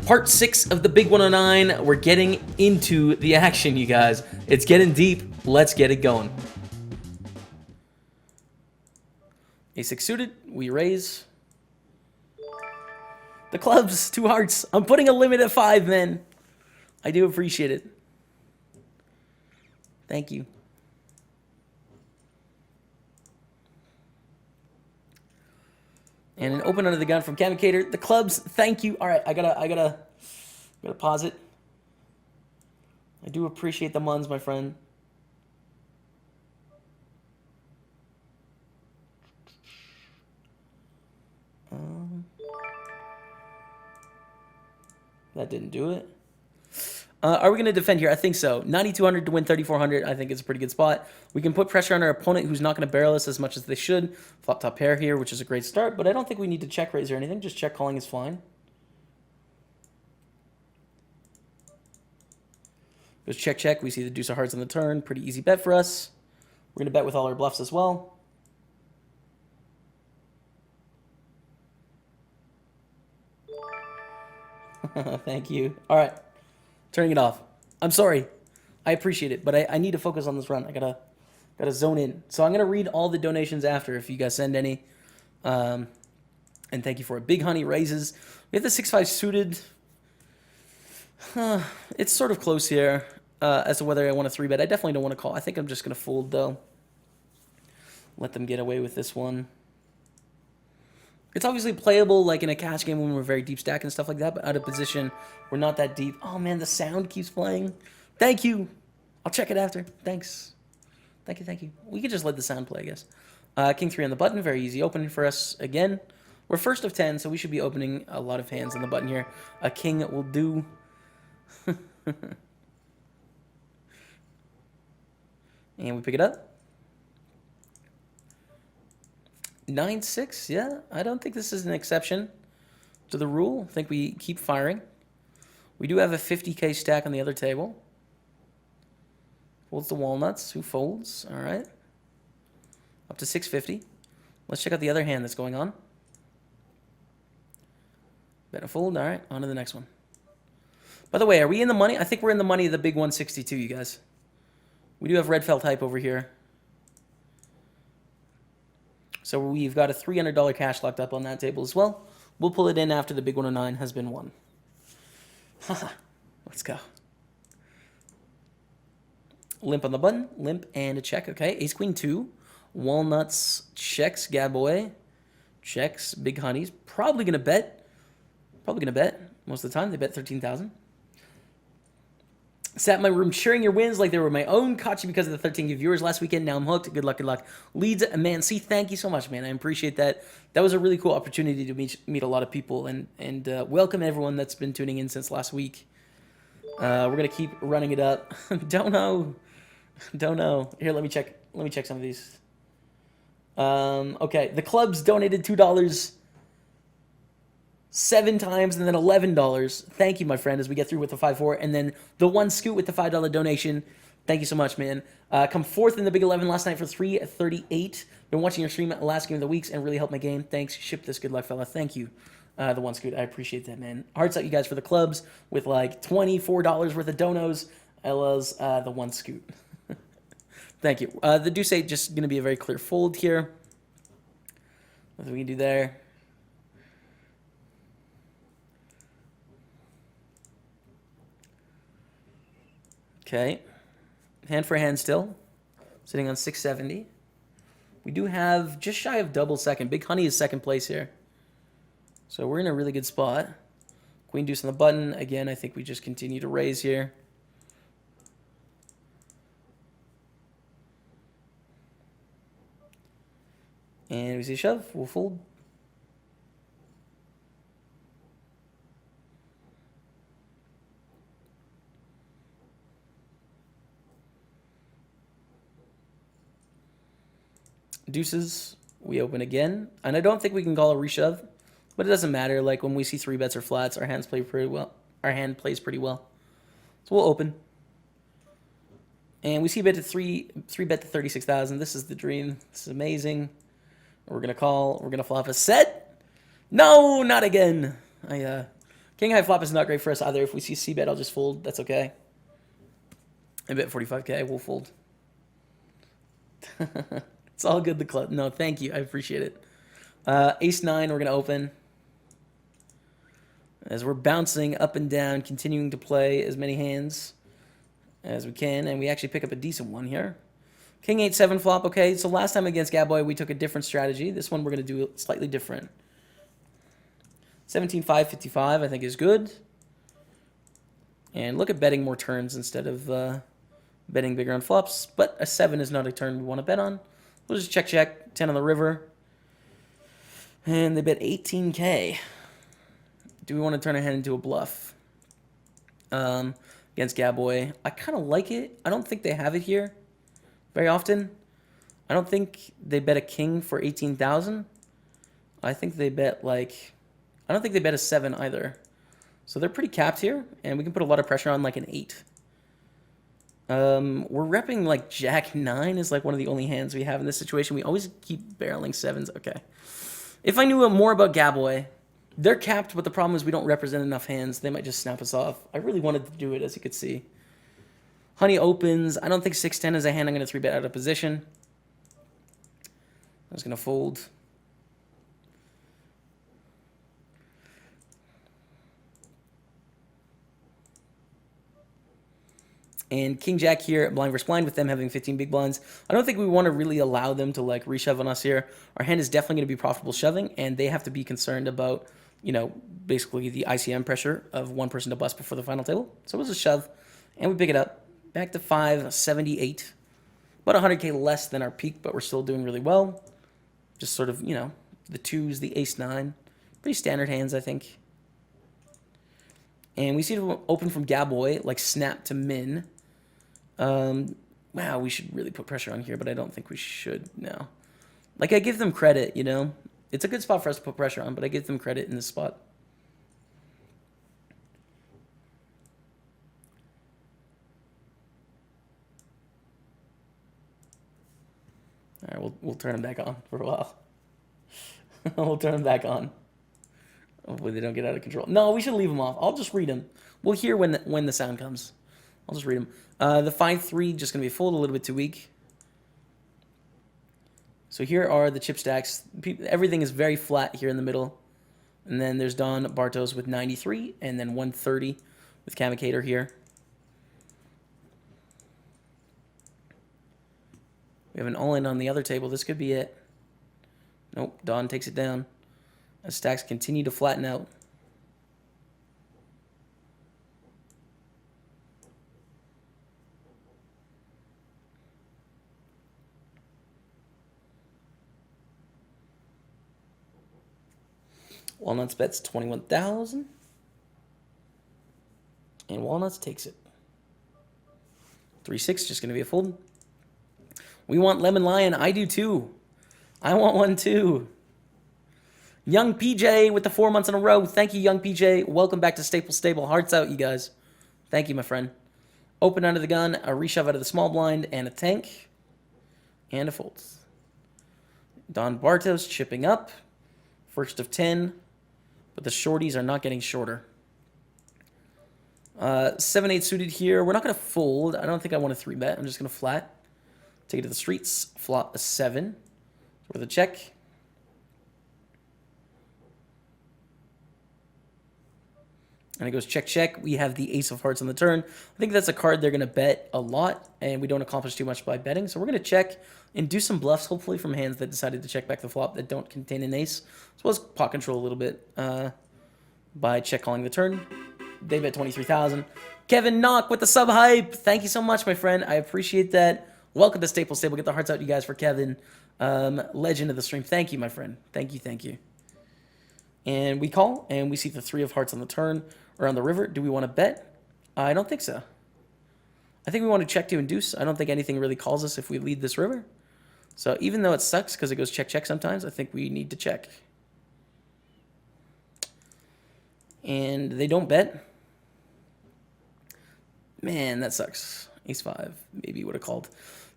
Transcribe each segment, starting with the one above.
Part 6 of the Big 109. We're getting into the action, you guys. It's getting deep. Let's get it going. A6 suited. We raise. The clubs. 2 hearts. I'm putting a limit at 5, man. I do appreciate it. Thank you. And an open under the gun from Kamikator. The clubs, thank you. All right, I gotta pause it. I do appreciate the muns, my friend. That didn't do it. Are we going to defend here? I think so. 9,200 to win 3,400. I think it's a pretty good spot. We can put pressure on our opponent who's not going to barrel us as much as they should. Flop top pair here, which is a great start, but I don't think we need to check raise or anything. Just check calling is fine. Goes check, check. We see the deuce of hearts on the turn. Pretty easy bet for us. We're going to bet with all our bluffs as well. Thank you. All right. Turning it off. I'm sorry. I appreciate it, but I need to focus on this run. I gotta zone in. So I'm gonna read all the donations after if you guys send any. And thank you for it. Big Honey raises. We have the 6-5 suited. It's sort of close here as to whether I want to 3-bet. I definitely don't want to call. I think I'm just gonna fold though. Let them get away with this one. It's obviously playable like in a cash game when we're very deep stack and stuff like that, but out of position, we're not that deep. Oh man, the sound keeps playing. Thank you. I'll check it after. Thanks. Thank you, thank you. We could just let the sound play, I guess. King 3 on the button, very easy opening for us again. We're first of 10, so we should be opening a lot of hands on the button here. A king will do. And we pick it up. 9-6, yeah. I don't think this is an exception to the rule. I think we keep firing. We do have a 50K stack on the other table. Folds the walnuts. Who folds? All right. Up to 650. Let's check out the other hand that's going on. Bet a fold. All right. On to the next one. By the way, are we in the money? I think we're in the money of the big 162, you guys. We do have red felt hype over here. So we've got a $300 cash locked up on that table as well. We'll pull it in after the big 109 has been won. Let's go. Limp on the button. Limp and a check. Okay. Ace Queen 2. Walnuts checks. Gaboy. Checks. Big Honeys. Probably going to bet. Probably going to bet. Most of the time they bet 13,000. Sat in my room cheering your wins like they were my own. Caught you because of the 13 viewers last weekend. Now I'm hooked. Good luck, good luck. Leads, man. See, thank you so much, man. I appreciate that. That was a really cool opportunity to meet a lot of people and welcome everyone that's been tuning in since last week. We're gonna keep running it up. Don't know. Here, let me check. Let me check some of these. Okay, the clubs donated $2. 7 times and then $11. Thank you, my friend, as we get through with the 5-4. And then the one scoot with the $5 donation. Thank you so much, man. Come fourth in the Big 11 last night for 338. Been watching your stream at last game of the weeks and really helped my game. Thanks. Ship this. Good luck, fella. Thank you. The one scoot. I appreciate that, man. Hearts out, you guys, for the clubs with like $24 worth of donos. Ella's the one scoot. Thank you. The Deuce 8 just going to be a very clear fold here. What we can do there. Okay, hand for hand still, sitting on 670. We do have just shy of double second. Big Honey is second place here. So we're in a really good spot. Queen deuce on the button. Again, I think we just continue to raise here. And we see shove, we'll fold. Deuces, we open again. And I don't think we can call a reshove, but it doesn't matter. Like when we see 3 bets or flats, our hands play pretty well. Our hand plays pretty well. So we'll open. And we see bet to 3 bet to 36,000. This is the dream. This is amazing. We're gonna call. We're gonna flop a set. No, not again. I King high flop is not great for us either. If we see c-bet, I'll just fold. That's okay. I bet 45k. We'll fold. It's all good. The club. No, thank you. I appreciate it. Ace 9, we're going to open. As we're bouncing up and down, continuing to play as many hands as we can. And we actually pick up a decent one here. King 8-7 flop. Okay, so last time against Gaboy, we took a different strategy. This one we're going to do slightly different. 17-5, 55, I think is good. And look at betting more turns instead of betting bigger on flops. But a 7 is not a turn we want to bet on. We'll just check, check. 10 on the river. And they bet 18k. Do we want to turn our hand into a bluff? Against Gaboy. I kind of like it. I don't think they have it here very often. I don't think they bet a king for 18,000. I think they bet like... I don't think they bet a 7 either. So they're pretty capped here, and we can put a lot of pressure on like an 8. We're repping like Jack 9 is like one of the only hands we have in this situation. We always keep barreling 7s. Okay. If I knew more about Gaboy, they're capped, but the problem is we don't represent enough hands. They might just snap us off. I really wanted to do it, as you could see. Honey opens. I don't think 6-10 is a hand I'm going to 3-bet out of position. I was going to fold. And King Jack here, blind versus blind, with them having 15 big blinds. I don't think we want to really allow them to like reshove on us here. Our hand is definitely going to be profitable shoving, and they have to be concerned about, you know, basically the ICM pressure of one person to bust before the final table. So it was a shove, and we pick it up. Back to 578. About 100k less than our peak, but we're still doing really well. Just sort of, you know, the 2s, the ace-9. Pretty standard hands, I think. And we see it open from Gaboy, like snap to min. Wow, we should really put pressure on here, but I don't think we should now. Like, I give them credit, you know? It's a good spot for us to put pressure on, but I give them credit in this spot. All right, we'll turn them back on for a while. We'll turn them back on. Hopefully they don't get out of control. No, we should leave them off. I'll just read them. We'll hear when the sound comes. I'll just read them. The 5-3 just going to be fold, a little bit too weak. So here are the chip stacks. Everything is very flat here in the middle. And then there's Don Bartos with 93, and then 130 with Kamikator here. We have an all-in on the other table. This could be it. Nope, Don takes it down. As stacks continue to flatten out. Walnuts bets 21,000. And Walnuts takes it. 3-6, just going to be a fold. We want Lemon Lion. I do too. I want one too. Young PJ with the 4 months in a row. Thank you, Young PJ. Welcome back to Staple Stable. Hearts out, you guys. Thank you, my friend. Open under the gun, a reshove out of the small blind, and a tank. And a fold. Don Bartos chipping up. First of 10. But the shorties are not getting shorter. 7-8 suited here. We're not going to fold. I don't think I want a 3-bet. I'm just going to flat. Take it to the streets. Flop a 7. With a check. And it goes check, check. We have the ace of hearts on the turn. I think that's a card they're going to bet a lot, and we don't accomplish too much by betting. So we're going to check and do some bluffs, hopefully from hands that decided to check back the flop that don't contain an ace, as well as pot control a little bit by check calling the turn. They bet 23,000. Kevin Knock with the sub hype. Thank you so much, my friend. I appreciate that. Welcome to Staple Stable. Get the hearts out, you guys, for Kevin. Legend of the stream. Thank you, my friend. Thank you, thank you. And we call, and we see the 3 of hearts on the turn, or on the river. Do we want to bet? I don't think so. I think we want to check to induce. I don't think anything really calls us if we lead this river. So even though it sucks because it goes check, check sometimes, I think we need to check. And they don't bet. Man, that sucks. Ace-5, maybe would have called.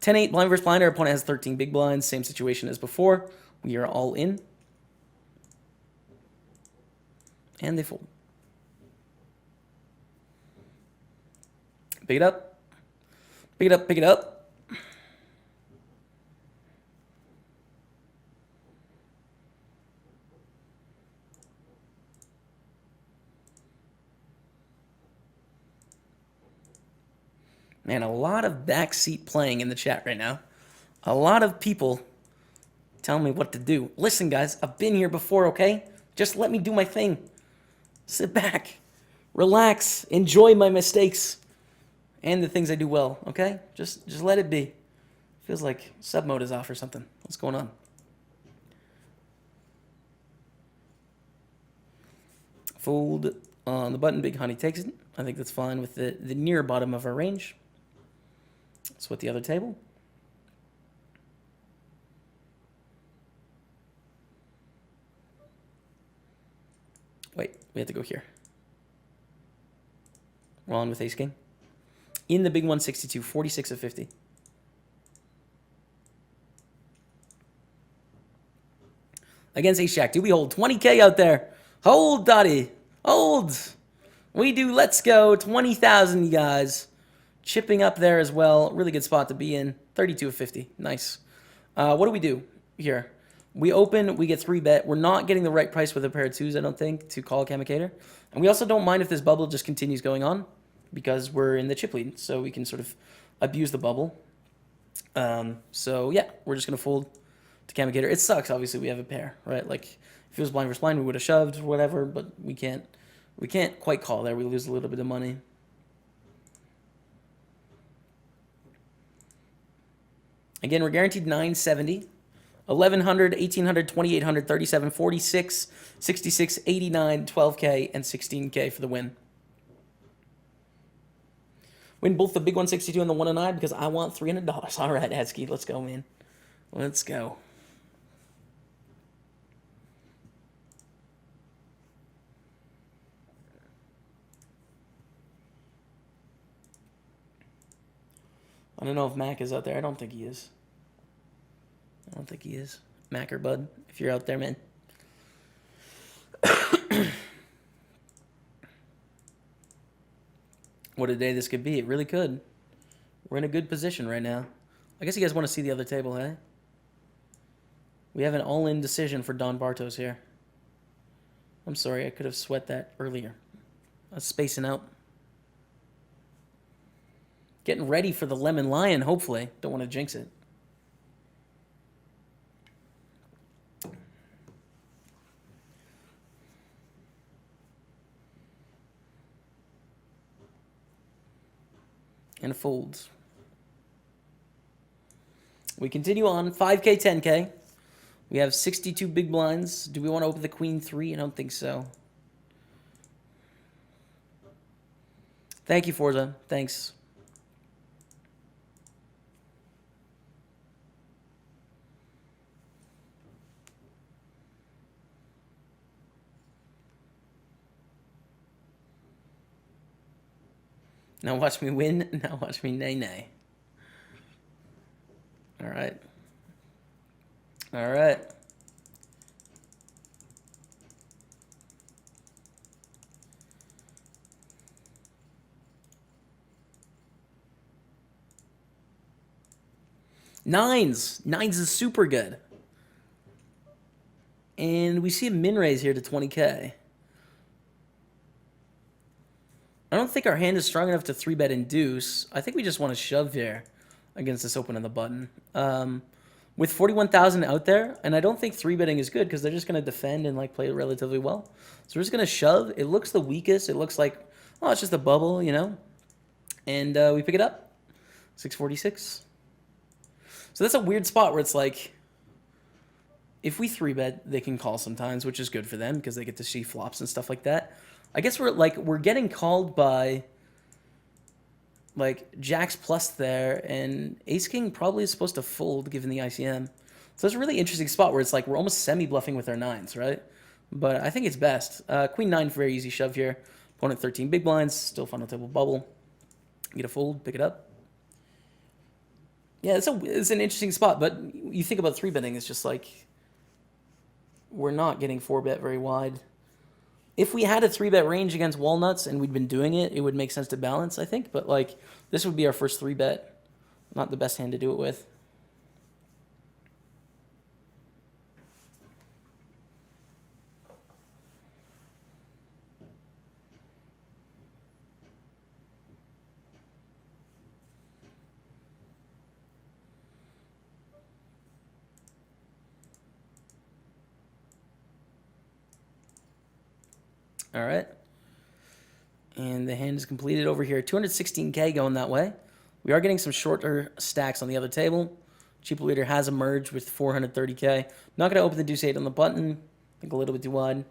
10-8, blind versus blind. Our opponent has 13 big blinds. Same situation as before. We are all in. And they fold. Pick it up. Pick it up, pick it up. Man, a lot of backseat playing in the chat right now. A lot of people telling me what to do. Listen, guys, I've been here before, okay? Just let me do my thing. Sit back, relax, enjoy my mistakes and the things I do well, okay? Just let it be. Feels like sub mode is off or something. What's going on? Fold on the button. Big Honey takes it. I think that's fine with the near bottom of our range. That's what the other table. Wait, we have to go here. We're on with Ace King. In the big 162, 46 of 50. Against Ace Jack. Do we hold 20K out there? Hold, Dottie. Hold. We do. Let's go. 20,000, you guys. Chipping up there as well. Really good spot to be in. 32 of 50. Nice. What do we do here? We open, we get 3-bet. We're not getting the right price with a pair of twos, I don't think, to call Kamikator. And we also don't mind if this bubble just continues going on because we're in the chip lead, so we can sort of abuse the bubble. So, yeah, we're just going to fold to Kamikator. It sucks, obviously, we have a pair, right? Like, if it was blind versus blind, we would have shoved or whatever, but we can't quite call there. We lose a little bit of money. Again, we're guaranteed 970. 1,100, 1,800, 2,800, 37, 46, 66, 89, 12K, and 16K for the win. Win both the big 162 and the 109 because I want $300. All right, Edsky, let's go, man. Let's go. I don't know if Mac is out there. I don't think he is. I don't think he is. Mac or Bud, if you're out there, man. What a day this could be. It really could. We're in a good position right now. I guess you guys want to see the other table, hey? We have an all-in decision for Don Bartos here. I'm sorry, I could have sweat that earlier. I was spacing out. Getting ready for the Lemon Lion, hopefully. Don't want to jinx it. And folds. We continue on. 5K, 10K. We have 62 big blinds. Do we want to open the Queen 3? I don't think so. Thank you, Forza. Thanks. Now watch me win. Now watch me nay. All right. All right. Nines. Nines is super good. And we see a min raise here to 20K. I don't think our hand is strong enough to 3-bet and deuce. I think we just want to shove here against this open on the button. With 41,000 out there, and I don't think 3-betting is good because they're just going to defend and like play relatively well. So we're just going to shove. It looks the weakest. It looks like, oh, it's just a bubble, you know. And we pick it up. 646. So that's a weird spot where it's like, if we 3-bet, they can call sometimes, which is good for them because they get to see flops and stuff like that. I guess we're getting called by like Jacks plus there, and Ace King probably is supposed to fold given the ICM. So it's a really interesting spot where it's like we're almost semi-bluffing with our nines, right? But I think it's best. Queen 9, very easy shove here. Opponent 13 big blinds, still final table bubble. Get a fold, pick it up. Yeah, it's an interesting spot, but you think about 3-betting, it's just like we're not getting 4-bet very wide. If we had a 3-bet range against walnuts and we'd been doing it, it would make sense to balance, I think. But, like, this would be our first 3-bet. Not the best hand to do it with. All right. And the hand is completed over here. 216K going that way. We are getting some shorter stacks on the other table. Cheaper leader has emerged with 430K. Not going to open the deuce 8 on the button. I think a little bit too wide.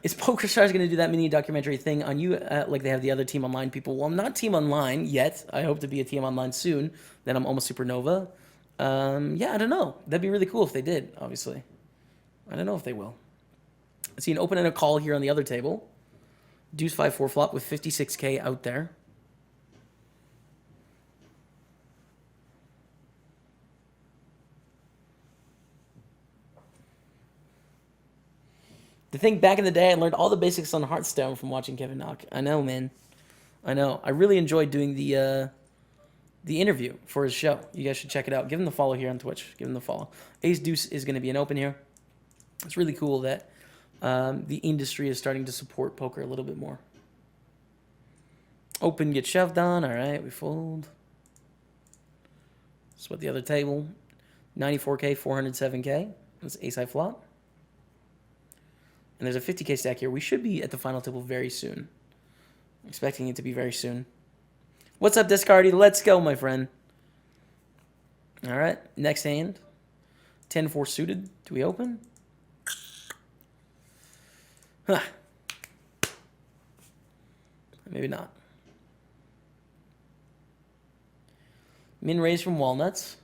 Is PokerStars going to do that mini documentary thing on you like they have the other Team Online people? Well, I'm not Team Online yet. I hope to be a Team Online soon. Then I'm almost Supernova. Yeah, I don't know. That'd be really cool if they did, obviously. I don't know if they will. I see an open and a call here on the other table. Deuce 5-4 flop with 56K out there. To think back in the day, I learned all the basics on Hearthstone from watching Kevin Knock. I know, man. I know. I really enjoyed doing the interview for his show. You guys should check it out. Give him the follow here on Twitch. Give him the follow. Ace Deuce is going to be an open here. It's really cool that the industry is starting to support poker a little bit more. Open gets shoved on. All right, we fold. Split the other table. 94K, 407K. That's ace high flop. And there's a 50K stack here. We should be at the final table very soon. I'm expecting it to be very soon. What's up, Discardy? Let's go, my friend. All right, next hand. 10-4 suited. Do we open? Huh. Maybe not. Min raise from Walnuts.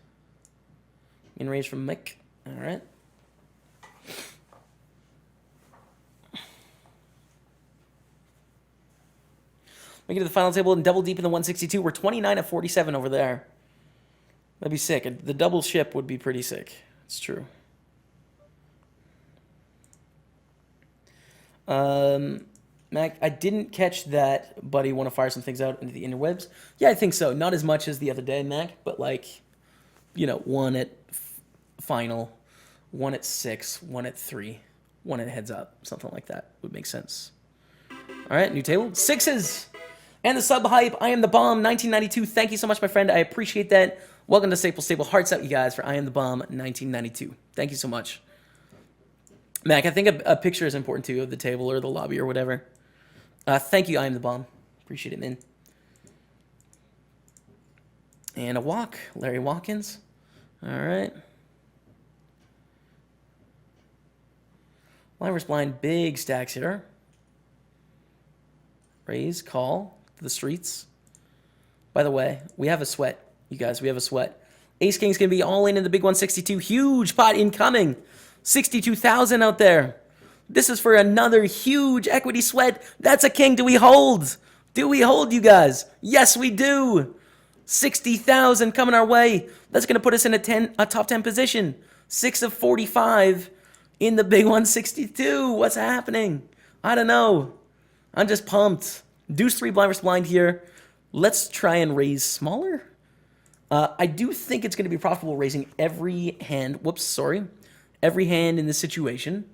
Min raise from Mick. All right. Make it to the final table and double deep in the 162. We're 29 at 47 over there. That'd be sick. The double ship would be pretty sick. It's true. Mac, I didn't catch that Buddy want to fire some things out into the interwebs. Yeah, I think so. Not as much as the other day, Mac, but like, you know, one at final, one at 6, one at 3, one at heads up. Something like that would make sense. All right, new table. Sixes! And the sub hype, I am the bomb, 1992. Thank you so much, my friend. I appreciate that. Welcome to Staple Stable. Hearts out, you guys, for I am the bomb, 1992. Thank you so much. Mac, I think a picture is important too of the table or the lobby or whatever. Thank you, I am the bomb. Appreciate it, man. And a walk, Larry Watkins. All right. Line versus blind, big stacks here. Raise, call to the streets. By the way, we have a sweat, you guys. We have a sweat. Ace King's going to be all in the big 162. Huge pot incoming. 62,000 out there. This is for another huge equity sweat. That's a king. Do we hold? Do we hold, you guys? Yes, we do. 60,000 coming our way. That's going to put us in a top 10 position. 6 of 45 in the big 162. What's happening? I don't know. I'm just pumped. Deuce 3 blind versus blind here. Let's try and raise smaller. I do think it's going to be profitable raising every hand. Whoops, sorry. Every hand in this situation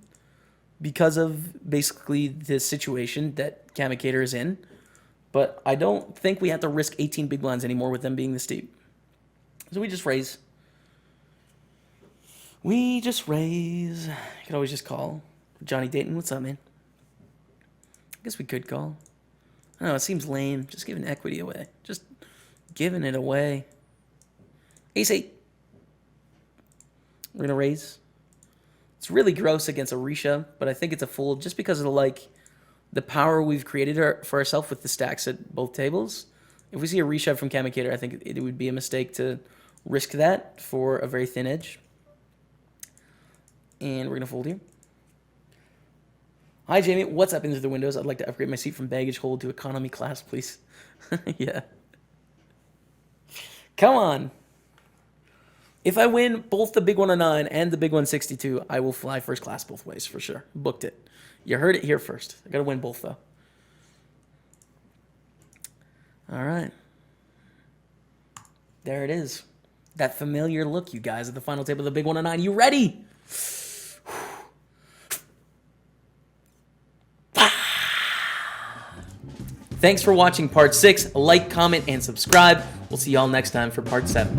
because of basically the situation that Kamikator is in. But I don't think we have to risk 18 big blinds anymore with them being this deep. So we just raise. We just raise. You could always just call. Johnny Dayton, what's up, man? I guess we could call. I don't know, it seems lame. Just giving equity away. Just giving it away. Ace 8. We're going to raise. It's really gross against Orisha, but I think it's a fold just because of the power we've created for ourselves with the stacks at both tables. If we see a reshove from Kamikator, I think it would be a mistake to risk that for a very thin edge. And we're going to fold here. Hi, Jamie. What's up into the windows? I'd like to upgrade my seat from baggage hold to economy class, please. Yeah. Come on. If I win both the big 109 and the big 162, I will fly first class both ways for sure. Booked it. You heard it here first. I got to win both, though. All right. There it is. That familiar look, you guys, at the final table of the big 109. You ready? Thanks for watching part 6. Like, comment, and subscribe. We'll see y'all next time for part 7.